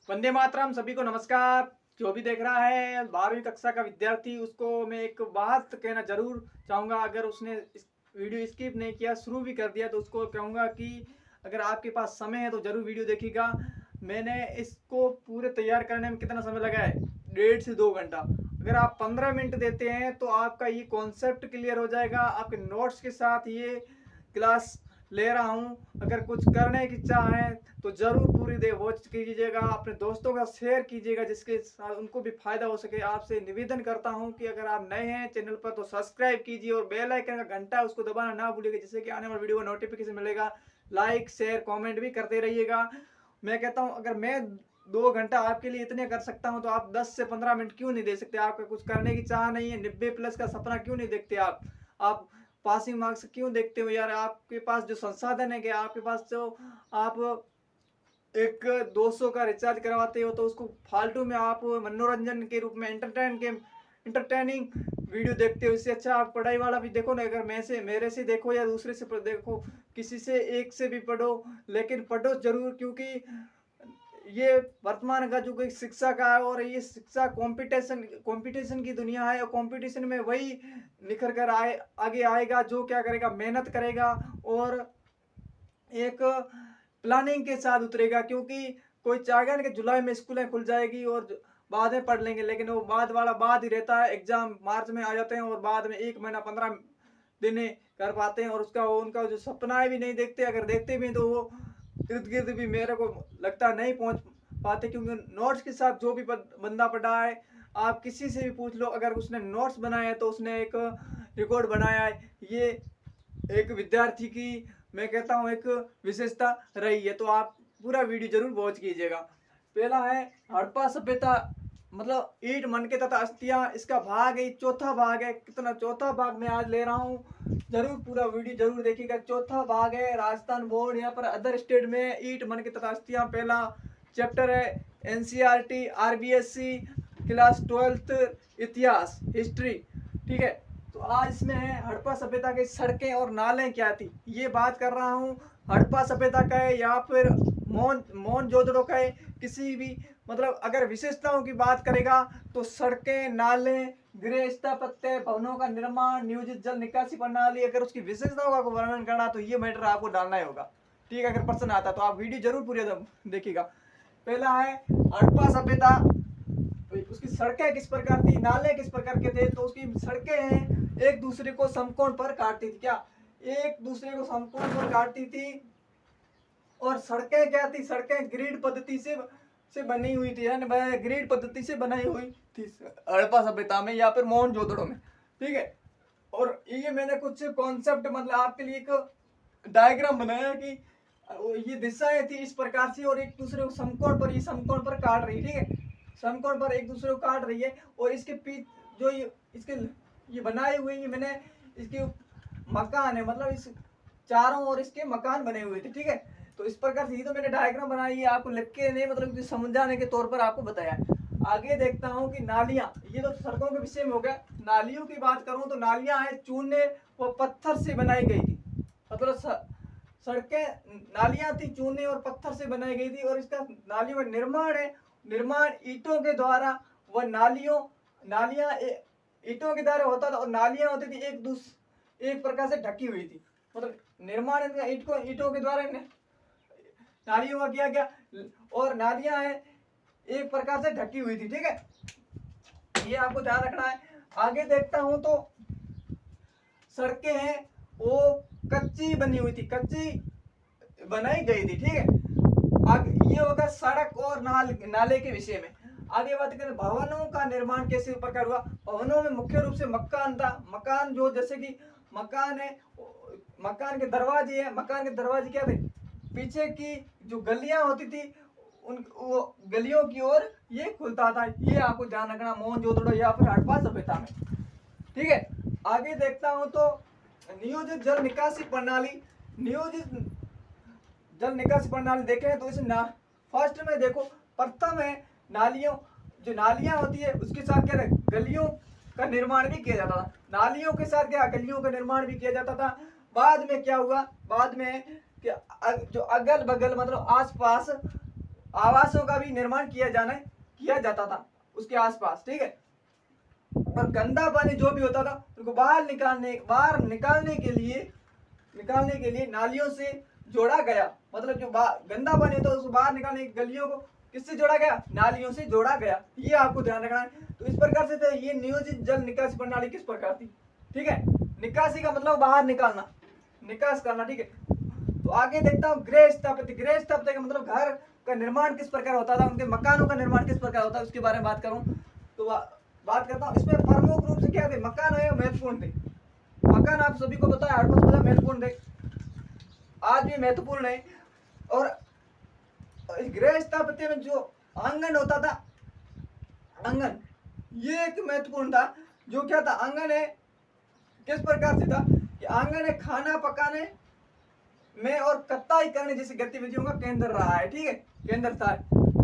वंदे मातरम। सभी को नमस्कार। जो भी देख रहा है 12वीं कक्षा का विद्यार्थी, उसको मैं एक बात कहना जरूर चाहूँगा। अगर उसने इस वीडियो स्किप नहीं किया, शुरू भी कर दिया, तो उसको कहूँगा कि अगर आपके पास समय है तो ज़रूर वीडियो देखिएगा। मैंने इसको पूरे तैयार करने में कितना समय लगा है, 1.5 से 2 घंटा। अगर आप 15 मिनट देते हैं तो आपका ये कॉन्सेप्ट क्लियर हो जाएगा। आपके नोट्स के साथ ये क्लास ले रहा हूँ। अगर कुछ करने की इच्छा है तो जरूर पूरी दे वॉच कीजिएगा, अपने दोस्तों का शेयर कीजिएगा जिसके साथ उनको भी फायदा हो सके। आपसे निवेदन करता हूँ कि अगर आप नए हैं चैनल पर तो सब्सक्राइब कीजिए और बेल आइकन का घंटा उसको दबाना ना भूलिएगा, जिससे कि आने वाले वीडियो का नोटिफिकेशन मिलेगा। लाइक शेयर कमेंट भी करते रहिएगा। मैं कहता हूँ अगर मैं 2 घंटा आपके लिए इतने कर सकता हूँ तो आप 10 से 15 मिनट क्यों नहीं दे सकते। आपका कुछ करने की चाह नहीं है, 90+ का सपना क्यों नहीं देखते आप पासिंग मार्क्स क्यों देखते हो यार। आपके पास जो संसाधन है कि आपके पास जो आप एक 200 का रिचार्ज करवाते हो तो उसको फालतू में आप मनोरंजन के रूप में इंटरटेनिंग वीडियो देखते हो। इससे अच्छा आप पढ़ाई वाला भी देखो ना। अगर मेरे से देखो या दूसरे से देखो, किसी से एक से भी पढ़ो, लेकिन पढ़ो जरूर, क्योंकि ये वर्तमान का जो शिक्षा का है और ये शिक्षा कंपटीशन की दुनिया है। और कंपटीशन में वही निखर कर आगे आएगा जो क्या करेगा, मेहनत करेगा और एक प्लानिंग के साथ उतरेगा। क्योंकि कोई चाहेगा ना कि जुलाई में स्कूलें खुल जाएगी और बाद में पढ़ लेंगे, लेकिन वो बाद वाला बाद ही रहता है। एग्जाम मार्च में आ जाते हैं और बाद में 1 महीना 15 दिन कर पाते हैं और उनका जो सपना भी नहीं देखते। अगर देखते भी तो वो इर्द गिर्द भी मेरे को लगता नहीं पहुंच पाते, क्योंकि नोट्स के साथ जो भी बंदा पढ़ा है, आप किसी से भी पूछ लो, अगर उसने नोट्स बनाया है तो उसने एक रिकॉर्ड बनाया है। ये एक विद्यार्थी की मैं कहता हूँ एक विशेषता रही है। तो आप पूरा वीडियो जरूर वॉच कीजिएगा। पहला है हड़प्पा सभ्यता, मतलब ईंट मनके तथा अस्थियां, इसका भाग है, चौथा भाग है। कितना चौथा भाग मैं आज ले रहा हूँ, जरूर पूरा वीडियो जरूर देखिएगा। चौथा भाग है राजस्थान बोर्ड, यहाँ पर अदर स्टेट में ईंट मनके तथा अस्थियां। पहला चैप्टर है एनसीईआरटी आरबीएससी क्लास 12th इतिहास हिस्ट्री, ठीक है। तो आज इसमें है हड़प्पा सभ्यता की सड़कें और नाले क्या थी, ये बात कर रहा हूँ। हड़प्पा सभ्यता का है या फिर मोहनजोदड़ो का है, किसी भी मतलब अगर विशेषताओं की बात करेगा तो सड़कें, नाले, गृह स्थापत्य, भवनों का निर्माण, नियोजित जल निकासी प्रणाली, अगर उसकी विशेषताओं का वर्णन करना तो ये मैटर आपको डालना ही होगा, ठीक है। अगर प्रश्न आता तो आप वीडियो जरूर पूरी देखिएगा। पहला है हड़प्पा सभ्यता, उसकी सड़कें किस प्रकार थी, नाले किस प्रकार के थे। तो उसकी सड़कें हैं एक दूसरे को समकोण पर काटती थी, क्या एक दूसरे को समकोण पर काटती थी। और सड़कें क्या थी, सड़कें ग्रिड पद्धति से बनी हुई थी, यानी ग्रिड पद्धति से बनाई हुई थी हड़प्पा सभ्यता में या फिर मोहनजोदड़ो में, ठीक है। और ये मैंने कुछ कॉन्सेप्ट मतलब आपके लिए एक डायग्राम बनाया कि ये दिशाएं थी इस प्रकार से और एक दूसरे को समकोण पर काट रही, ठीक है। समकोण पर एक दूसरे को काट रही है और इसके पीछे जो ये बनाए हुए ये मैंने इसके मकान है, मतलब इस चारों ओर इसके मकान बने हुए थे, ठीक है। तो इस प्रकार से ये तो मैंने डायग्राम बनाई है, आपको लिख के नहीं मतलब समझाने के तौर पर आपको बताया। आगे देखता हूँ कि नालियां, ये तो सड़कों के विषय में हो गया। नालियों की बात करूं तो नालियां हैं चूने व पत्थर से बनाई गई थी, मतलब सड़कें नालियां थी चूने और पत्थर से बनाई गई थी। और इसका नालियों का निर्माण है, निर्माण ईंटों के द्वारा व नालियां ईंटों के द्वारा होता था और नालियां होती थी एक प्रकार से ढकी हुई थी, मतलब निर्माण ईंटों के द्वारा नालियों का किया गया और नालियां है एक प्रकार से ढकी हुई थी, ठीक है। ये आपको ध्यान रखना है। आगे देखता हूं तो सड़कें हैं वो कच्ची बनी हुई थी, कच्ची बनाई गई थी, ठीक है। आगे ये होगा सड़क और नाले के विषय में। आगे बात करें भवनों का निर्माण कैसे प्रकार हुआ। भवनों में मुख्य रूप से मकान था, मकान जो जैसे कि मकान है, मकान के दरवाजे है, मकान के दरवाजे क्या थे, पीछे की जो गलियां होती थी उन वो गलियों की ओर ये खुलता था। ये आपको ध्यान रखना मोहनजोदड़ो या फिर हड़प्पा सभ्यता में, ठीक है। आगे देखता हूं तो नियोजित जल निकासी प्रणाली, नियोजित जल निकासी प्रणाली देखें तो इसे फर्स्ट में देखो, प्रथम है नालियों, जो नालियां होती है उसके साथ क्या है, गलियों का निर्माण भी किया जाता था। नालियों के साथ क्या, गलियों का निर्माण भी किया जाता था। बाद में क्या हुआ, बाद में जो अगल बगल मतलब आवासों का भी निर्माण किया जाता था उसके आसपास, ठीक है। और गंदा पानी जो भी होता था उनको बाहर निकालने के लिए नालियों से जोड़ा गया। मतलब जो गंदा पानी होता है उसको बाहर निकालने की गलियों को किससे जोड़ा गया? नालियों से जोड़ा गया। ये आपको ध्यान रखना है। तो इस प्रकार से ये नियोजित जल निकासी प्रणाली किस प्रकार थी, ठीक है। निकासी का मतलब बाहर निकालना, निकास करना, ठीक है। तो आगे देखता हूँ गृह स्थापत्य। गृह स्थापत्य का मतलब घर का निर्माण किस प्रकार होता था, उनके मकानों का निर्माण किस प्रकार होता है उसके बारे में बात करूँ तो बात करता हूँ। इसमें प्रमुख रूप से क्या थे? मकान है महत्वपूर्ण थे। मकान आप सभी को पता है हड़प्पा महत्वपूर्ण थे, आज भी महत्वपूर्ण है। और गृह स्थापत्य में जो आंगन होता था, आंगन ये एक महत्वपूर्ण था। जो क्या था? आंगन है किस प्रकार से था कि आंगन है खाना पकाने में और कत्ताई करने जैसी गतिविधियों का केंद्र रहा है, ठीक है, केंद्र था।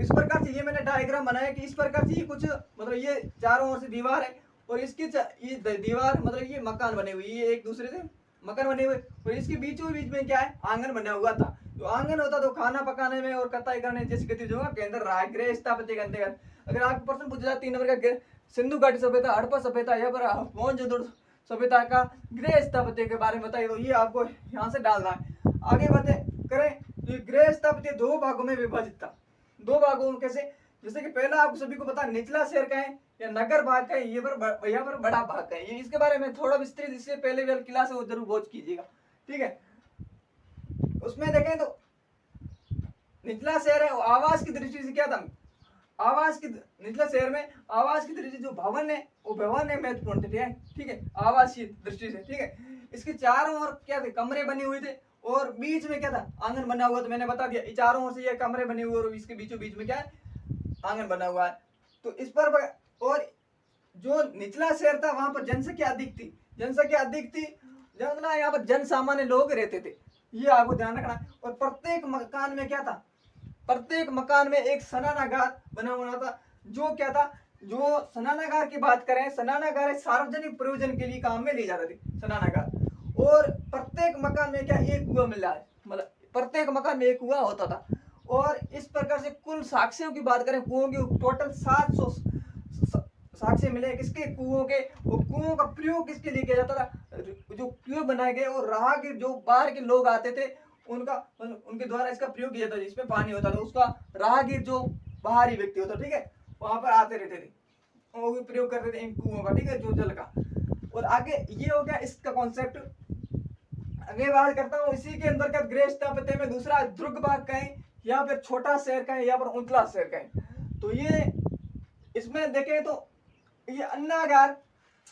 इस प्रकार से ये मैंने डायग्राम बनाया कि इस प्रकार से ये कुछ मतलब ये चारों ओर से दीवार है और इसकी ये दीवार मतलब ये मकान बने हुए, ये एक दूसरे से मकान बने हुए और इसके बीचों बीच में क्या है? आंगन बना हुआ था। तो आंगन होता तो खाना पकाने में और कत्ताई करने जैसी गतिविधियों का केंद्र रहा है गृह स्थापत्य के अंतर्गत। अगर आपको प्रश्न पूछा जाए 3 नंबर का सिंधु घाटी सभ्यता, हड़प्पा सभ्यता या फिर मोहनजोदड़ो सभ्यता का गृह स्थापत्य के बारे में बताइए तो ये आपको यहाँ से डालना है। आगे बातें करें तो गृह स्थापत्य 2 भागों में विभाजित था। 2 भागों में कैसे? जैसे कि पहला आप सभी को पता निचला शहर का है या नगर भाग का है, ये पर यहाँ पर बड़ा भाग का है। ये इसके बारे में थोड़ा विस्तृत इससे पहले वाली क्लास है वो जरूर वॉच कीजिएगा, ठीक है। उसमें देखें तो निचला शहर है आवास की दृष्टि से क्या था? निचला शहर में आवास की दृष्टि जो भवन है वो भवन है महत्वपूर्ण थे, ठीक है, आवासीय दृष्टि से, ठीक है। इसके चारों ओर क्या थे? कमरे बने हुए थे और बीच में क्या था? आंगन बना हुआ। तो मैंने बता दिया ये चारों ओर से ये कमरे बने हुए और इसके बीचों बीच में क्या है? आंगन बना हुआ है। तो इस पर और जो निचला शहर था वहां पर जनसंख्या अधिक थी, यहाँ पर जन सामान्य लोग रहते थे, ये आपको ध्यान रखना है। और प्रत्येक मकान में क्या था? प्रत्येक मकान में एक स्नानागार बना हुआ था। जो क्या था? जो स्नानागार की बात करें, स्नानागार सार्वजनिक प्रयोजन के लिए काम में ली जाती थी स्नानागार। और प्रत्येक मकान में क्या? एक कुआं मिल रहा है, मतलब प्रत्येक मकान में एक कुआं होता था। और इस प्रकार से कुल साक्ष्यों की बात करें कुओं की टोटल 700 साक्ष्य मिले किसके? कुओं के। वो कुओं का प्रयोग किसके लिए किया जाता था? जो कुएं बनाए गए और राहगीर जो बाहर के लोग आते थे उनके द्वारा इसका प्रयोग किया जाता था। जिसमें पानी होता था उसका राहगीर जो बाहरी व्यक्ति होता, ठीक है, वहां पर आते रहते थे, वो भी प्रयोग करते थे इन कुओं का, ठीक है, जो जल का। और आगे ये हो गया इसका कॉन्सेप्ट। आगे बात करता हूँ इसी के अंतर्गत गृह स्थापत्य में दूसरा दुर्ग भाग का है या फिर छोटा शहर का है या फिर उंचला शहर का है। तो ये इसमें देखें तो ये अन्नागार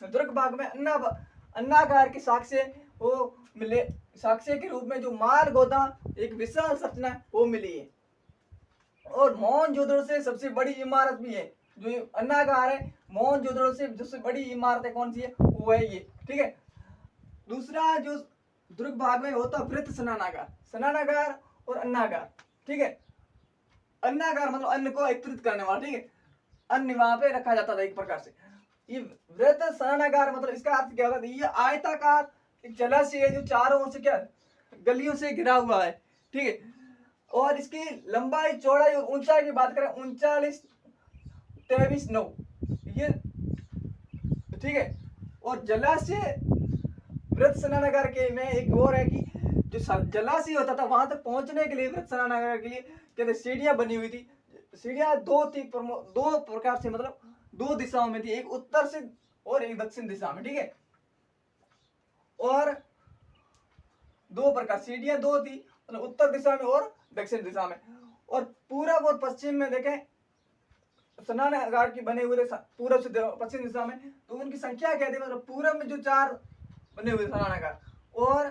दुर्ग भाग में अन्नागार के साक्ष्य वो मिले, साक्ष्य के रूप में जो माल गोदाम एक विशाल संरचना वो मिली है। और मोहनजोदड़ो से सबसे बड़ी इमारत भी है जो अन्नागार है। मोहनजोदड़ो से सबसे बड़ी इमारत है कौन सी है? वो है ये, ठीक है। दूसरा जो दुर्ग भाग में होता वृत्त स्नानागार और अन्नागार, ठीक है। अन्नागार मतलब अन्न को एकत्रित करने वाला, ठीक है, अन्न वहां पे रखा जाता था एक प्रकार से। ये वृत्त स्नानागार मतलब इसका अर्थ क्या होता है? ये आयताकार एक जलाशय है जो चारों ओर से क्या गलियों से घिरा हुआ है, ठीक है। और इसकी लंबाई चौड़ाई और ऊंचाई की बात करें 39-23-9 ये, ठीक है। और जलाशय वृत्त स्नानागार के में एक और है कि जो जलाशय होता था वहां तक पहुंचने के लिए वृत्त स्नानागार के लिए कहते सीढ़ियां बनी हुई थी। सीढ़ियां दो प्रकार से मतलब 2 दिशाओं में थी, एक उत्तर से और एक दक्षिण दिशा में, ठीक है। और 2 प्रकार सीढ़ियां 2 थी, मतलब उत्तर दिशा में और दक्षिण दिशा में। और पूरब और पश्चिम में देखें स्नानागार की बने हुए थे पूरब से पश्चिम दिशा में। तो उनकी संख्या क्या थी? मतलब पूरब में जो 4 बने हुए स्नानागार और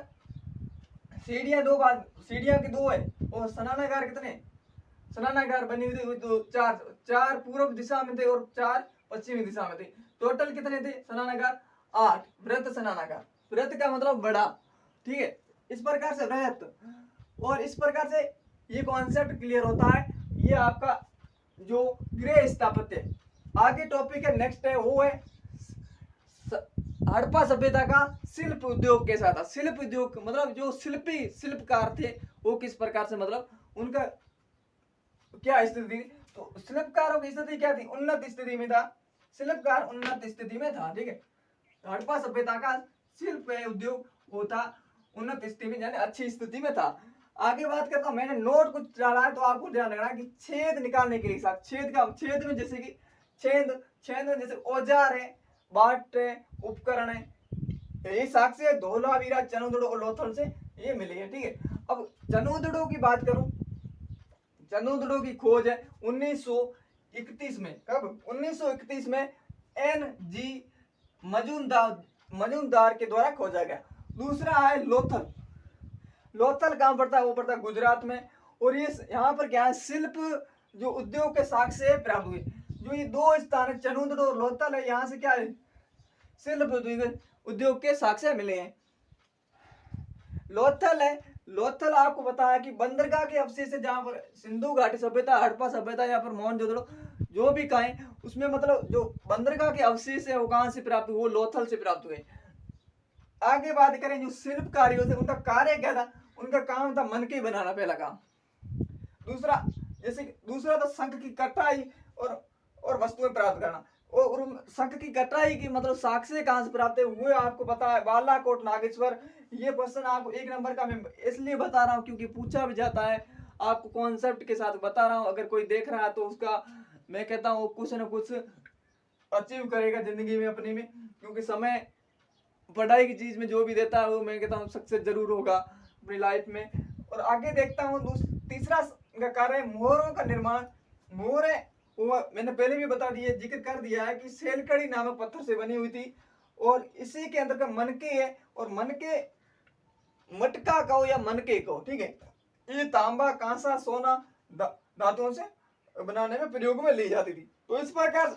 सीढ़ियां 2 है और स्नानागार कितने? स्नानागार बनी हुई थी तो 4 पूर्व दिशा में थे और 4 पश्चिमी दिशा में थे। टोटल कितने थे स्नानागार? 8 वृत्त स्नानागार। वृत्त का मतलब बड़ा, ठीक है, इस प्रकार से वृत्त। और इस प्रकार से ये कॉन्सेप्ट क्लियर होता है। ये आपका जो गृह स्थापत्य। आगे टॉपिक है नेक्स्ट है वो है हड़प्पा सभ्यता का शिल्प उद्योग कैसा था। शिल्प उद्योग मतलब जो शिल्पकार थे वो किस प्रकार से मतलब उनका क्या स्थिति थी? तो शिल्पकारों की स्थिति क्या थी? उन्नत स्थिति में था। शिल्पकार उन्नत स्थिति में था, ठीक है। हड़प्पा सभ्यता का शिल्प उद्योग होता उन्नत स्थिति में, यानी अच्छी स्थिति में था। आगे बात करता हूँ, मैंने नोट कुछ डाला है तो आपको ध्यान रखना कि छेद निकालने के लिए छेद में जैसे कि छेद में जैसे औजार है, बाट है, उपकरण है, ये साक्ष्य धोलावीरा चनुदड़ो और लोथल से ये मिले हैं, ठीक है। अब चनुदड़ो की बात करूं, चनुदड़ो की खोज है 1931 में। कब? 1931 में एन जी मजूमदार के द्वारा खोजा गया। दूसरा है लोथल। लोथल कहाँ पड़ता है? वो पड़ता है गुजरात में। और ये यहाँ पर क्या है? शिल्प जो उद्योग के साक्ष्य प्राप्त हुए। जो ये दो स्थान है चनुदड़ो और लोथल है, यहाँ से क्या है? शिल्प उद्योग के साक्ष्य मिले हैं। लोथल है, लोथल आपको पता है कि बंदरगाह के अवशेष है, जहां पर सिंधु घाटी सभ्यता, हड़प्पा सभ्यता या फिर मोहनजोदड़ो जो भी कहें, उसमें मतलब जो बंदरगाह के अवशेष है वो कहां से प्राप्त हुए? वो लोथल से प्राप्त हुए। आगे बात करें जो शिल्पकारियों से, उनका कार्य क्या था? उनका काम था मनके बनाना, पहला काम। दूसरा था शंख की कटाई और वस्तुएं प्राप्त करना। और शंख की कटाई की मतलब साक्ष्य कहां से प्राप्त है? हुए आपको पता है बालाकोट नागेश्वर। ये क्वेश्चन आपको 1 नंबर का मैं इसलिए बता रहा हूँ क्योंकि पूछा भी जाता है। आपको कॉन्सेप्ट के साथ बता रहा हूँ, अगर कोई देख रहा है तो उसका मैं कहता हूँ कुछ न कुछ अचीव करेगा जिंदगी में अपनी में, क्योंकि समय पढ़ाई की चीज में जो भी देता है वो मैं कहता हूँ सक्सेस जरूर होगा अपनी लाइफ में। और आगे देखता हूँ तीसरा कार्य है मोहरों का निर्माण। मोहर है वो मैंने पहले भी बता दिया, जिक्र कर दिया है कि सेलकड़ी नामक पत्थर से बनी हुई थी। और इसी के अंदर का मनके है, और मनके मटका कहो या मनके कहो, ठीक है, ये तांबा, कांसा, सोना धातुओं से बनाने में प्रयोग में ली जाती थी। तो इस प्रकार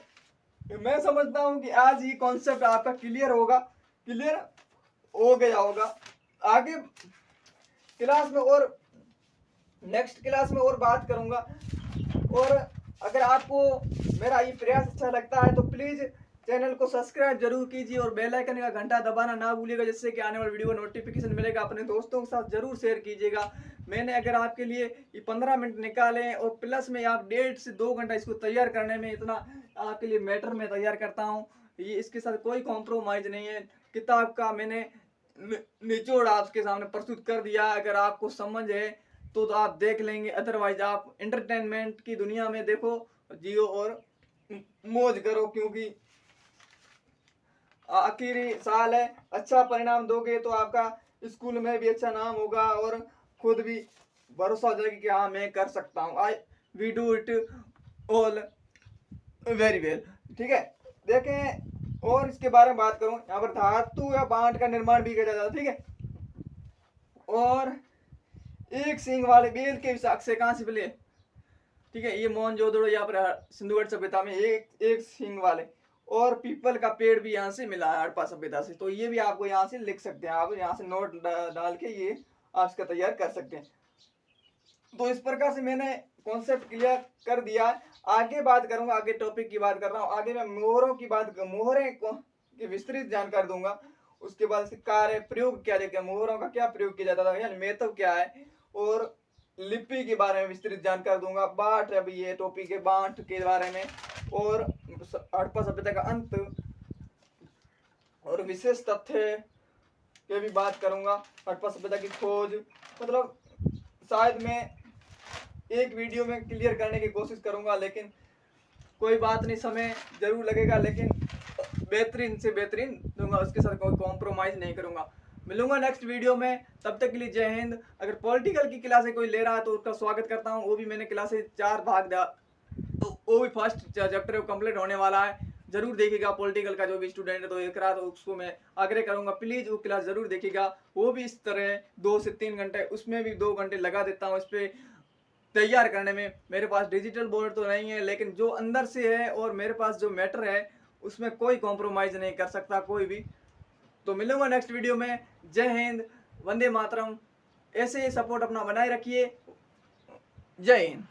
मैं समझता हूं कि आज ये कॉन्सेप्ट आपका क्लियर हो गया होगा। आगे क्लास में और नेक्स्ट क्लास में और बात करूंगा। और अगर आपको मेरा ये प्रयास अच्छा लगता है तो प्लीज चैनल को सब्सक्राइब जरूर कीजिए और बेल आइकन का घंटा दबाना ना भूलिएगा, जिससे कि आने वाले वीडियो का नोटिफिकेशन मिलेगा। अपने दोस्तों के साथ जरूर शेयर कीजिएगा। मैंने अगर आपके लिए ये 15 मिनट निकाले और प्लस में आप 1.5 से 2 घंटा इसको तैयार करने में इतना आपके लिए मैटर में तैयार करता हूँ, ये इसके साथ कोई कॉम्प्रोमाइज नहीं है। किताब का मैंने निचोड़ आपके सामने प्रस्तुत कर दिया। अगर आपको समझ है तो आप देख लेंगे, अदरवाइज आप एंटरटेनमेंट की दुनिया में देखो, जियो और मौज करो, क्योंकि आखिरी साल है। अच्छा परिणाम दोगे तो आपका स्कूल में भी अच्छा नाम होगा और खुद भी भरोसा हो जाएगा कि हाँ मैं कर सकता हूँ। I we do it all very well, ठीक है। देखें और इसके बारे में बात करूं, यहाँ पर धातु या बांट का निर्माण भी किया जाता है, ठीक है। और एक सींग वाले बेल के साक्ष्य कहां से मिले? ठीक है, ये मोहनजोदड़ो या फिर सिंधु घाटी सभ्यता में एक सींग वाले। और पीपल का पेड़ भी यहाँ से मिला है हड़प्पा सभ्यता से। तो ये भी आपको यहाँ से लिख सकते हैं, आप यहाँ से नोट डाल के ये आप इसका तैयार कर सकते हैं। तो इस प्रकार से मैंने कॉन्सेप्ट क्लियर कर दिया। आगे बात करूंगा, आगे टॉपिक की बात कर रहा हूँ। आगे मैं मोहरों की विस्तृत जानकारी दूंगा। उसके बाद कार्य प्रयोग क्या देखते हैं, मोहरों का क्या प्रयोग किया जाता था, यानी मेथड क्या है। और लिपि के बारे में विस्तृत जानकारी दूंगा। बाट अभी ये टॉपिक है बाट के बारे में। और हड़प्पा सभ्यता का अंत और विशेष तथ्य के भी बात करूंगा। हड़प्पा सभ्यता की खोज, मतलब शायद मैं एक वीडियो में क्लियर करने की कोशिश करूंगा, लेकिन कोई बात नहीं, समय जरूर लगेगा, लेकिन बेहतरीन से बेहतरीन दूंगा, उसके साथ कोई कॉम्प्रोमाइज नहीं करूंगा। मिलूंगा नेक्स्ट वीडियो में, तब तक के लिए जय हिंद। अगर पॉलिटिकल की क्लासे कोई ले रहा है तो उसका स्वागत करता हूँ। वो भी मैंने क्लासे 4 भाग दिया, तो वो भी फर्स्ट चैप्टर कंप्लीट होने वाला है, जरूर देखिएगा। पॉलिटिकल का जो भी स्टूडेंट है तो देख रहा है तो उसको मैं आग्रह करूंगा प्लीज वो क्लास जरूर देखिएगा। वो भी इस तरह 2 से 3 घंटे, उसमें भी 2 घंटे लगा देता हूँ इस पर तैयार करने में। मेरे पास डिजिटल बोर्ड तो नहीं है, लेकिन जो अंदर से है और मेरे पास जो मैटर है उसमें कोई कॉम्प्रोमाइज नहीं कर सकता कोई भी। तो मिलूंगा नेक्स्ट वीडियो में। जय हिंद, वंदे मातरम। ऐसे ही सपोर्ट अपना बनाए रखिए। जय हिंद।